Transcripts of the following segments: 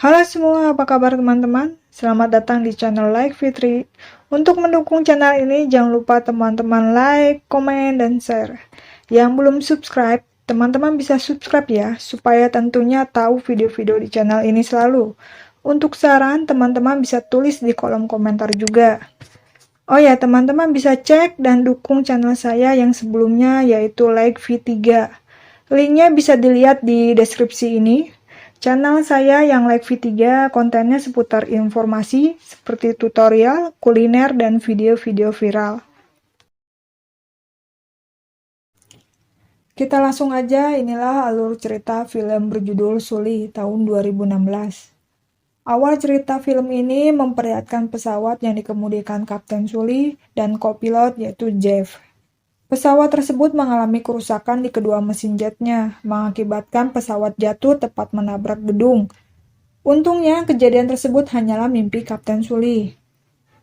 Halo semua, apa kabar teman-teman? Selamat datang di channel Like Fitri. Untuk mendukung channel ini, jangan lupa teman-teman like, komen, dan share. Yang belum subscribe, teman-teman bisa subscribe ya, supaya tentunya tahu video-video di channel ini selalu. Untuk saran, teman-teman bisa tulis di kolom komentar juga. Oh ya, teman-teman bisa cek dan dukung channel saya yang sebelumnya, yaitu Like V3. Linknya bisa dilihat di deskripsi ini. Channel saya yang Like V3 kontennya seputar informasi seperti tutorial, kuliner, dan video-video viral. Kita langsung aja, inilah alur cerita film berjudul Sully tahun 2016. Awal cerita film ini memperlihatkan pesawat yang dikemudikan Kapten Sully dan kopilot yaitu Jeff. Pesawat tersebut mengalami kerusakan di kedua mesin jetnya, mengakibatkan pesawat jatuh tepat menabrak gedung. Untungnya, kejadian tersebut hanyalah mimpi Kapten Sully.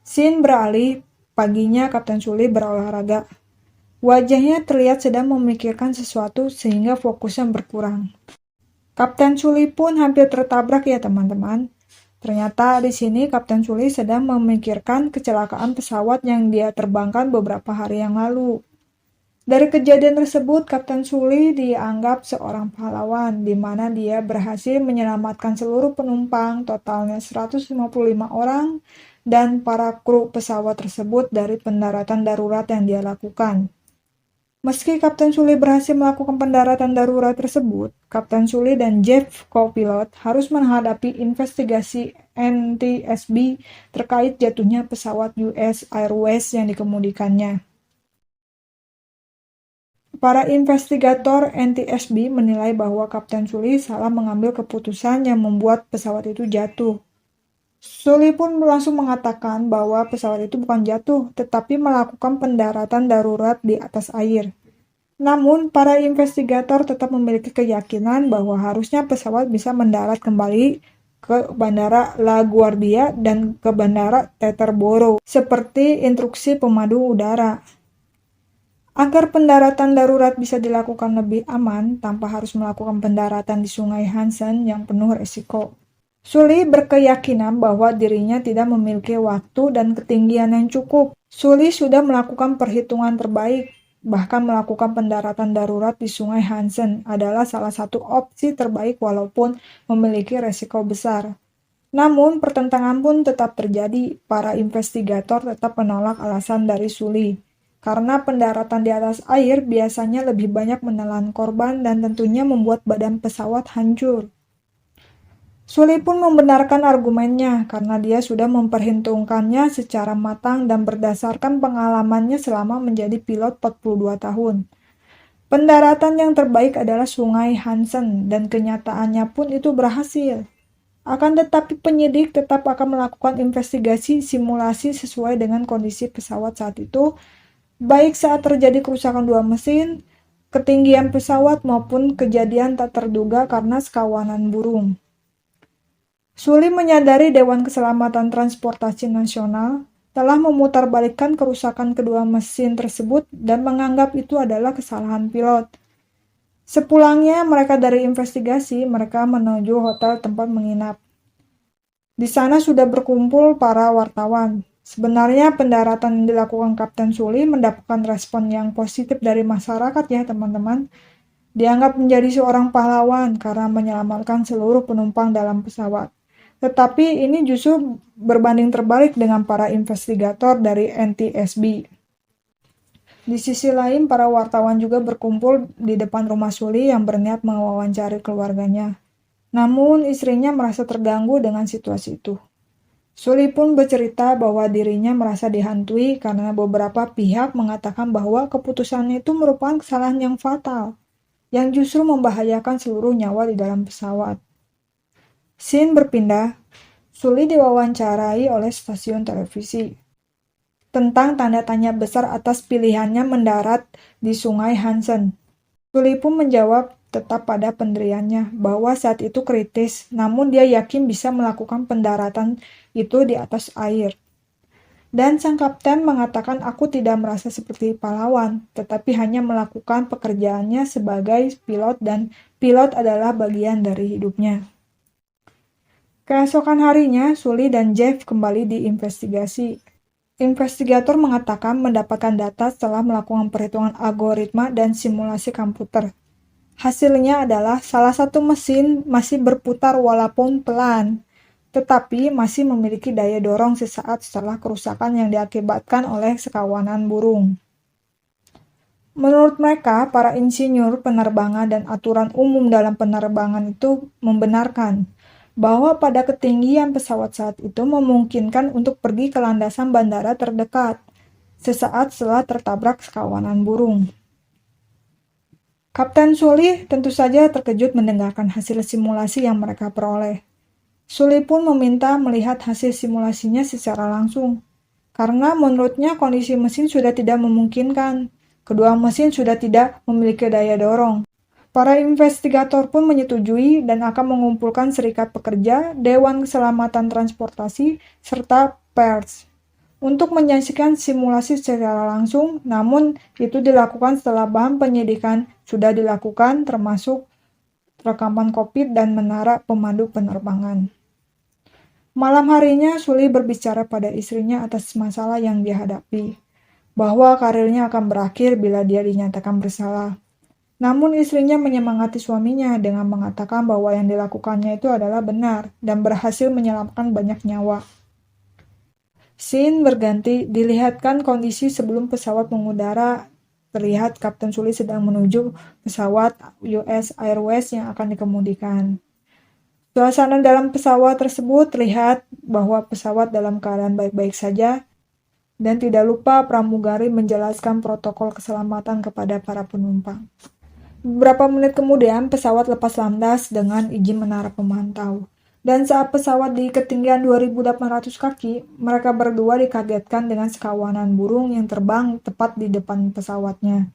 Scene beralih, paginya Kapten Sully berolahraga. Wajahnya terlihat sedang memikirkan sesuatu sehingga fokusnya berkurang. Kapten Sully pun hampir tertabrak ya teman-teman. Ternyata di sini Kapten Sully sedang memikirkan kecelakaan pesawat yang dia terbangkan beberapa hari yang lalu. Dari kejadian tersebut, Kapten Sully dianggap seorang pahlawan, di mana dia berhasil menyelamatkan seluruh penumpang, totalnya 155 orang, dan para kru pesawat tersebut dari pendaratan darurat yang dia lakukan. Meski Kapten Sully berhasil melakukan pendaratan darurat tersebut, Kapten Sully dan Jeff co-pilot harus menghadapi investigasi NTSB terkait jatuhnya pesawat US Airways yang dikemudikannya. Para investigator NTSB menilai bahwa Kapten Sully salah mengambil keputusan yang membuat pesawat itu jatuh. Sully pun langsung mengatakan bahwa pesawat itu bukan jatuh, tetapi melakukan pendaratan darurat di atas air. Namun, para investigator tetap memiliki keyakinan bahwa harusnya pesawat bisa mendarat kembali ke Bandara LaGuardia dan ke Bandara Teterboro, seperti instruksi pemandu udara. Agar pendaratan darurat bisa dilakukan lebih aman tanpa harus melakukan pendaratan di Sungai Hudson yang penuh resiko. Sully berkeyakinan bahwa dirinya tidak memiliki waktu dan ketinggian yang cukup. Sully sudah melakukan perhitungan terbaik, bahkan melakukan pendaratan darurat di Sungai Hudson adalah salah satu opsi terbaik walaupun memiliki resiko besar. Namun, pertentangan pun tetap terjadi. Para investigator tetap menolak alasan dari Sully. Karena pendaratan di atas air biasanya lebih banyak menelan korban dan tentunya membuat badan pesawat hancur. Sully pun membenarkan argumennya karena dia sudah memperhitungkannya secara matang dan berdasarkan pengalamannya selama menjadi pilot 42 tahun. Pendaratan yang terbaik adalah Sungai Hudson dan kenyataannya pun itu berhasil. Akan tetapi penyidik tetap akan melakukan investigasi simulasi sesuai dengan kondisi pesawat saat itu, baik saat terjadi kerusakan dua mesin, ketinggian pesawat maupun kejadian tak terduga karena sekawanan burung. Sully menyadari Dewan Keselamatan Transportasi Nasional telah memutarbalikkan kerusakan kedua mesin tersebut dan menganggap itu adalah kesalahan pilot. Sepulangnya mereka dari investigasi, mereka menuju hotel tempat menginap. Di sana sudah berkumpul para wartawan. Sebenarnya pendaratan yang dilakukan Kapten Sully mendapatkan respon yang positif dari masyarakat ya teman-teman. Dianggap menjadi seorang pahlawan karena menyelamatkan seluruh penumpang dalam pesawat. Tetapi ini justru berbanding terbalik dengan para investigator dari NTSB. Di sisi lain, para wartawan juga berkumpul di depan rumah Sully yang berniat mewawancari keluarganya. Namun, istrinya merasa terganggu dengan situasi itu. Sully pun bercerita bahwa dirinya merasa dihantui karena beberapa pihak mengatakan bahwa keputusannya itu merupakan kesalahan yang fatal, yang justru membahayakan seluruh nyawa di dalam pesawat. Scene berpindah, Sully diwawancarai oleh stasiun televisi tentang tanda tanya besar atas pilihannya mendarat di Sungai Hudson. Sully pun menjawab tetap pada pendiriannya bahwa saat itu kritis, namun dia yakin bisa melakukan pendaratan itu di atas air. Dan sang kapten mengatakan aku tidak merasa seperti pahlawan, tetapi hanya melakukan pekerjaannya sebagai pilot dan pilot adalah bagian dari hidupnya. Keesokan harinya, Sully dan Jeff kembali diinvestigasi. Investigator mengatakan mendapatkan data setelah melakukan perhitungan algoritma dan simulasi komputer. Hasilnya adalah salah satu mesin masih berputar walaupun pelan, tetapi masih memiliki daya dorong sesaat setelah kerusakan yang diakibatkan oleh sekawanan burung. Menurut mereka, para insinyur penerbangan dan aturan umum dalam penerbangan itu membenarkan bahwa pada ketinggian pesawat saat itu memungkinkan untuk pergi ke landasan bandara terdekat sesaat setelah tertabrak sekawanan burung. Kapten Sully tentu saja terkejut mendengarkan hasil simulasi yang mereka peroleh. Sully pun meminta melihat hasil simulasinya secara langsung, karena menurutnya kondisi mesin sudah tidak memungkinkan. Kedua mesin sudah tidak memiliki daya dorong. Para investigator pun menyetujui dan akan mengumpulkan serikat pekerja, Dewan Keselamatan Transportasi, serta pers untuk menyaksikan simulasi secara langsung, namun itu dilakukan setelah bahan penyidikan sudah dilakukan termasuk rekaman kokpit dan menara pemandu penerbangan. Malam harinya, Sully berbicara pada istrinya atas masalah yang dihadapi, bahwa karirnya akan berakhir bila dia dinyatakan bersalah. Namun istrinya menyemangati suaminya dengan mengatakan bahwa yang dilakukannya itu adalah benar dan berhasil menyelamatkan banyak nyawa. Scene berganti, dilihatkan kondisi sebelum pesawat mengudara. Terlihat Kapten Sully sedang menuju pesawat US Airways yang akan dikemudikan. Suasana dalam pesawat tersebut terlihat bahwa pesawat dalam keadaan baik-baik saja, dan tidak lupa pramugari menjelaskan protokol keselamatan kepada para penumpang. Beberapa menit kemudian, pesawat lepas landas dengan izin menara pemantau. Dan saat pesawat di ketinggian 2.800 kaki, mereka berdua dikagetkan dengan sekawanan burung yang terbang tepat di depan pesawatnya,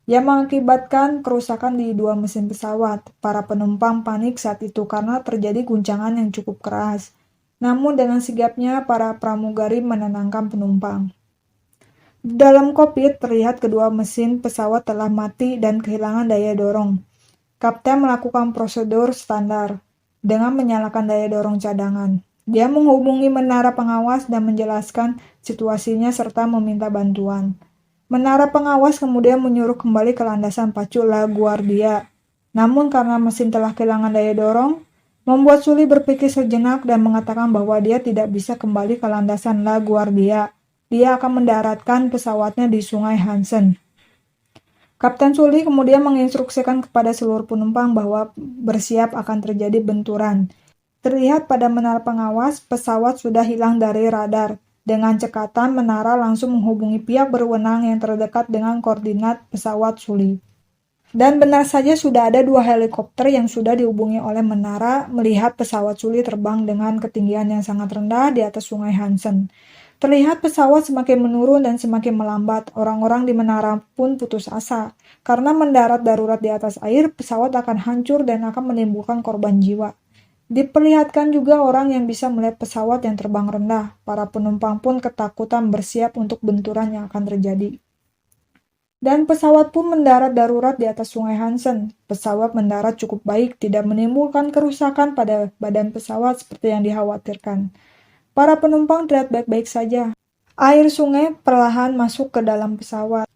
yang mengakibatkan kerusakan di dua mesin pesawat. Para penumpang panik saat itu karena terjadi guncangan yang cukup keras. Namun dengan sigapnya, para pramugari menenangkan penumpang. Di dalam kokpit terlihat kedua mesin pesawat telah mati dan kehilangan daya dorong. Kapten melakukan prosedur standar dengan menyalakan daya dorong cadangan. Dia menghubungi menara pengawas dan menjelaskan situasinya serta meminta bantuan. Menara pengawas kemudian menyuruh kembali ke landasan pacu La Guardia. Namun karena mesin telah kehilangan daya dorong, membuat Sully berpikir sejenak dan mengatakan bahwa dia tidak bisa kembali ke landasan La Guardia. Dia akan mendaratkan pesawatnya di Sungai Hudson. Kapten Sully kemudian menginstruksikan kepada seluruh penumpang bahwa bersiap akan terjadi benturan. Terlihat pada menara pengawas, pesawat sudah hilang dari radar. Dengan cekatan, menara langsung menghubungi pihak berwenang yang terdekat dengan koordinat pesawat Sully. Dan benar saja sudah ada dua helikopter yang sudah dihubungi oleh menara melihat pesawat Sully terbang dengan ketinggian yang sangat rendah di atas Sungai Hudson. Terlihat pesawat semakin menurun dan semakin melambat. Orang-orang di menara pun putus asa. Karena mendarat darurat di atas air, pesawat akan hancur dan akan menimbulkan korban jiwa. Diperlihatkan juga orang yang bisa melihat pesawat yang terbang rendah. Para penumpang pun ketakutan bersiap untuk benturan yang akan terjadi. Dan pesawat pun mendarat darurat di atas Sungai Hudson. Pesawat mendarat cukup baik, tidak menimbulkan kerusakan pada badan pesawat seperti yang dikhawatirkan. Para penumpang terlihat baik-baik saja. Air sungai perlahan masuk ke dalam pesawat.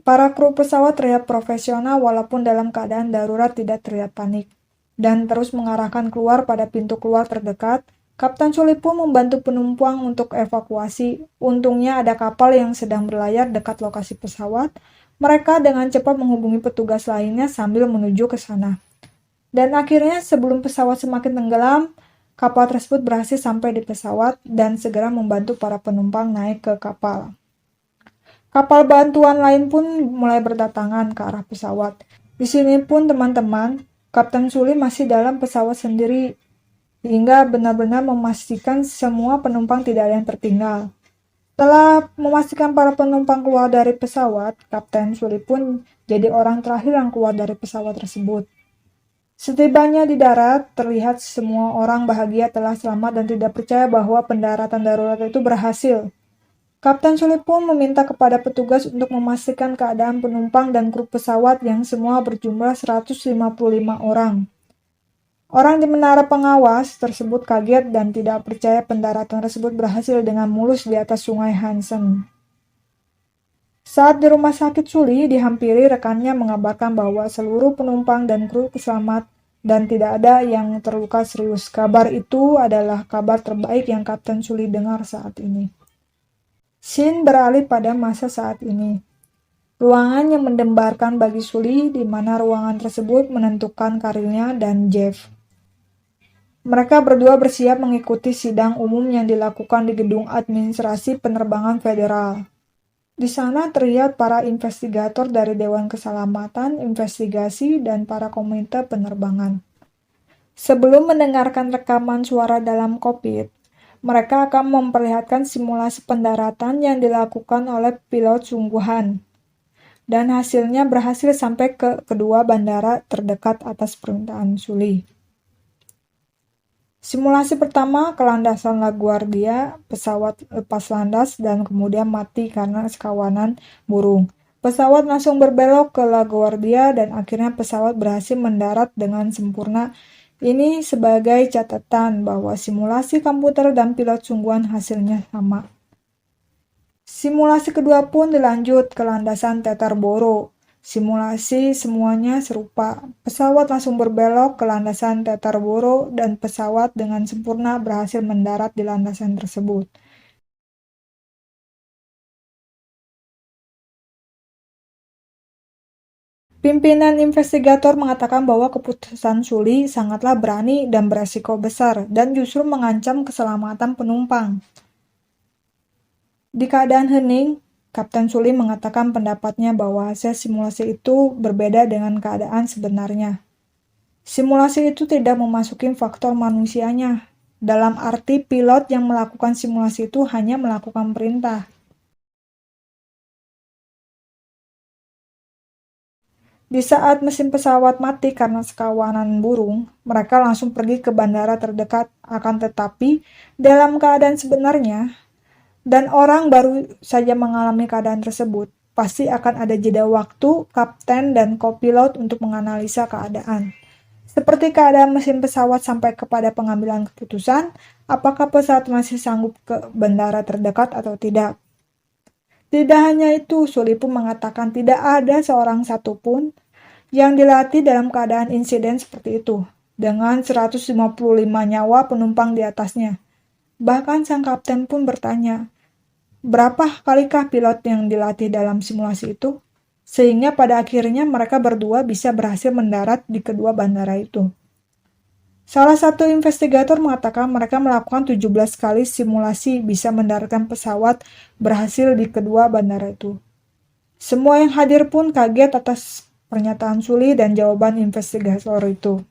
Para kru pesawat terlihat profesional walaupun dalam keadaan darurat tidak terlihat panik, dan terus mengarahkan keluar pada pintu keluar terdekat. Kapten Sully pun membantu penumpang untuk evakuasi. Untungnya ada kapal yang sedang berlayar dekat lokasi pesawat. Mereka dengan cepat menghubungi petugas lainnya sambil menuju ke sana. Dan akhirnya sebelum pesawat semakin tenggelam, kapal tersebut berhasil sampai di pesawat dan segera membantu para penumpang naik ke kapal. Kapal bantuan lain pun mulai berdatangan ke arah pesawat. Di sini pun teman-teman, Kapten Sully masih dalam pesawat sendiri, hingga benar-benar memastikan semua penumpang tidak ada yang tertinggal. Setelah memastikan para penumpang keluar dari pesawat, Kapten Sully pun jadi orang terakhir yang keluar dari pesawat tersebut. Setibanya di darat, terlihat semua orang bahagia telah selamat dan tidak percaya bahwa pendaratan darurat itu berhasil. Kapten Sully pun meminta kepada petugas untuk memastikan keadaan penumpang dan kru pesawat yang semua berjumlah 155 orang. Orang di menara pengawas tersebut kaget dan tidak percaya pendaratan tersebut berhasil dengan mulus di atas sungai Hansen. Saat di rumah sakit, Sully dihampiri rekannya mengabarkan bahwa seluruh penumpang dan kru selamat dan tidak ada yang terluka serius. Kabar itu adalah kabar terbaik yang Kapten Sully dengar saat ini. Scene beralih pada masa saat ini. Ruangan yang mendembarkan bagi Sully, di mana ruangan tersebut menentukan karirnya dan Jeff. Mereka berdua bersiap mengikuti sidang umum yang dilakukan di gedung administrasi penerbangan federal. Di sana terlihat para investigator dari Dewan Keselamatan, Investigasi, dan para komite penerbangan. Sebelum mendengarkan rekaman suara dalam kokpit, mereka akan memperlihatkan simulasi pendaratan yang dilakukan oleh pilot sungguhan. Dan hasilnya berhasil sampai ke kedua bandara terdekat atas permintaan Sully. Simulasi pertama, ke landasan LaGuardia, pesawat lepas landas dan kemudian mati karena sekawanan burung. Pesawat langsung berbelok ke LaGuardia dan akhirnya pesawat berhasil mendarat dengan sempurna. Ini sebagai catatan bahwa simulasi komputer dan pilot sungguhan hasilnya sama. Simulasi kedua pun dilanjut ke landasan Teterboro. Simulasi semuanya serupa. Pesawat langsung berbelok ke landasan Teterboro dan pesawat dengan sempurna berhasil mendarat di landasan tersebut. Pimpinan investigator mengatakan bahwa keputusan Sully sangatlah berani dan beresiko besar dan justru mengancam keselamatan penumpang. Di keadaan hening, Kapten Sully mengatakan pendapatnya bahwa hasil simulasi itu berbeda dengan keadaan sebenarnya. Simulasi itu tidak memasuki faktor manusianya, dalam arti pilot yang melakukan simulasi itu hanya melakukan perintah. Di saat mesin pesawat mati karena sekawanan burung, mereka langsung pergi ke bandara terdekat, akan tetapi dalam keadaan sebenarnya, dan orang baru saja mengalami keadaan tersebut, pasti akan ada jeda waktu kapten dan kopilot untuk menganalisa keadaan. Seperti keadaan mesin pesawat sampai kepada pengambilan keputusan, apakah pesawat masih sanggup ke bandara terdekat atau tidak. Tidak hanya itu, Sully pun mengatakan tidak ada seorang satupun yang dilatih dalam keadaan insiden seperti itu, dengan 155 nyawa penumpang di atasnya. Bahkan sang kapten pun bertanya, berapa kalikah pilot yang dilatih dalam simulasi itu? Sehingga pada akhirnya mereka berdua bisa berhasil mendarat di kedua bandara itu. Salah satu investigator mengatakan mereka melakukan 17 kali simulasi bisa mendaratkan pesawat berhasil di kedua bandara itu. Semua yang hadir pun kaget atas pernyataan Sully dan jawaban investigator itu.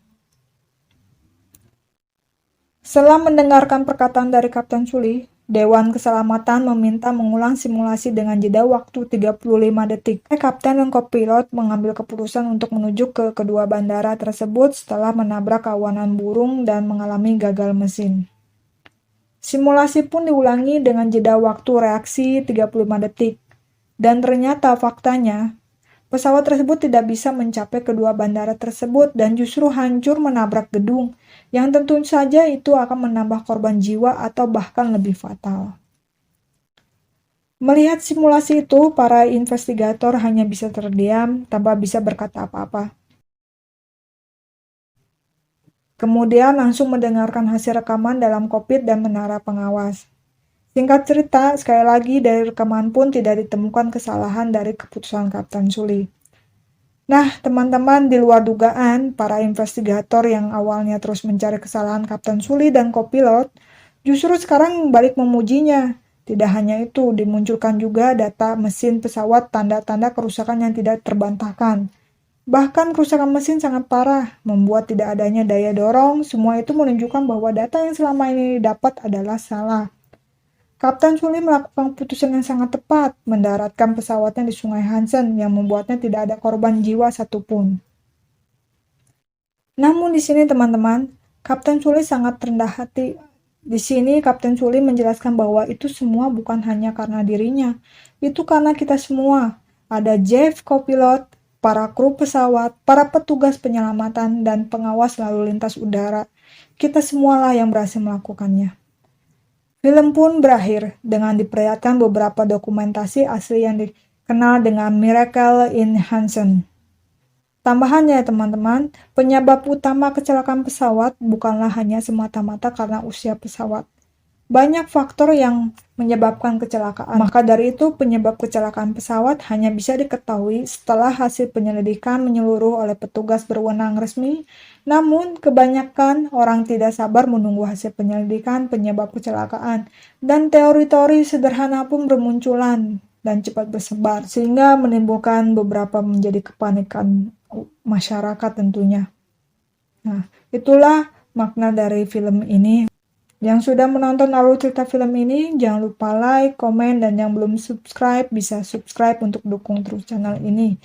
Setelah mendengarkan perkataan dari Kapten Sully, Dewan Keselamatan meminta mengulang simulasi dengan jeda waktu 35 detik. Kapten dan kopilot mengambil keputusan untuk menuju ke kedua bandara tersebut setelah menabrak kawanan burung dan mengalami gagal mesin. Simulasi pun diulangi dengan jeda waktu reaksi 35 detik. Dan ternyata faktanya, pesawat tersebut tidak bisa mencapai kedua bandara tersebut dan justru hancur menabrak gedung, yang tentu saja itu akan menambah korban jiwa atau bahkan lebih fatal. Melihat simulasi itu, para investigator hanya bisa terdiam tanpa bisa berkata apa-apa. Kemudian langsung mendengarkan hasil rekaman dalam kokpit dan menara pengawas. Singkat cerita, sekali lagi dari rekaman pun tidak ditemukan kesalahan dari keputusan Kapten Sully. Nah, teman-teman, di luar dugaan, para investigator yang awalnya terus mencari kesalahan Kapten Sully dan kopilot, justru sekarang balik memujinya. Tidak hanya itu, dimunculkan juga data mesin pesawat tanda-tanda kerusakan yang tidak terbantahkan. Bahkan kerusakan mesin sangat parah, membuat tidak adanya daya dorong. Semua itu menunjukkan bahwa data yang selama ini didapat adalah salah. Kapten Sully melakukan keputusan yang sangat tepat, mendaratkan pesawatnya di Sungai Hansen yang membuatnya tidak ada korban jiwa satupun. Namun di sini teman-teman, Kapten Sully sangat rendah hati. Di sini Kapten Sully menjelaskan bahwa itu semua bukan hanya karena dirinya, itu karena kita semua. Ada Jeff, kopilot, para kru pesawat, para petugas penyelamatan, dan pengawas lalu lintas udara. Kita semualah yang berhasil melakukannya. Film pun berakhir dengan diperlihatkan beberapa dokumentasi asli yang dikenal dengan Miracle in Hansen. Tambahannya teman-teman, penyebab utama kecelakaan pesawat bukanlah hanya semata-mata karena usia pesawat. Banyak faktor yang menyebabkan kecelakaan. Maka dari itu, penyebab kecelakaan pesawat hanya bisa diketahui setelah hasil penyelidikan menyeluruh oleh petugas berwenang resmi. Namun, kebanyakan orang tidak sabar menunggu hasil penyelidikan penyebab kecelakaan, dan teori-teori sederhana pun bermunculan dan cepat bersebar, sehingga menimbulkan beberapa menjadi kepanikan masyarakat tentunya. Nah, itulah makna dari film ini. Yang sudah menonton alur cerita film ini, jangan lupa like, komen, dan yang belum subscribe bisa subscribe untuk dukung terus channel ini.